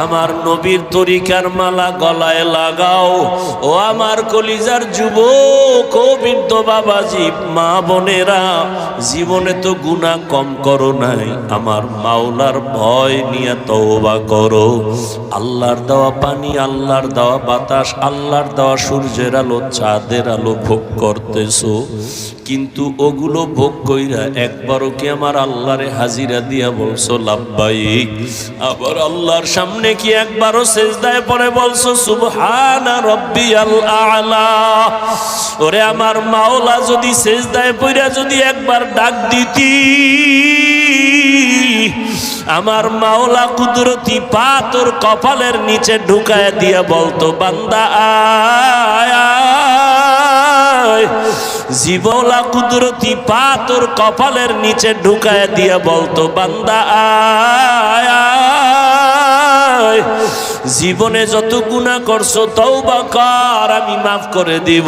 আমার নবীর তরিকার মালা গলায় লাগাও। ও আমার কলিজার যুবক ও বৃদ্ধ বাবাজি মা বোনেরা, জীবনে তো গুনাহ কম করো নাই, আমার মাওলার ভয় নিয়ে তওবা করো। আল্লাহর দেওয়া পানি, আল্লাহর দেওয়া বাতাস, আল্লাহর দেওয়া সূর্যের আলো, চাঁদের আলো ভোগ করতেছো, কিন্তু ওগুলো ভোগ কইরা একবারও কি আমার আল্লাহরে হাজিরা দিয়া বলছো লাব্বাইক? আবার আল্লাহর সামনে কি একবারও সিজদায় পড়ে বলছো সুবহানা রাব্বিয়াল আ'লা? ওরে আমার মাওলা, যদি সিজদায় পড়া যদি একবার ডাক দিতি, আমার মাওলা কুদরতি পা তোর কপালের নিচে ঢুকায় দিয়া বলতো বান্দা আয় আয়। জীবলা কুদরতি পা তোর কপালের নিচে ঢুকায় দিয়া বলতো বান্দা আয় আয়। জীবনে যত গুনাহ করছো তওবা কর, আমি মাফ করে দিব।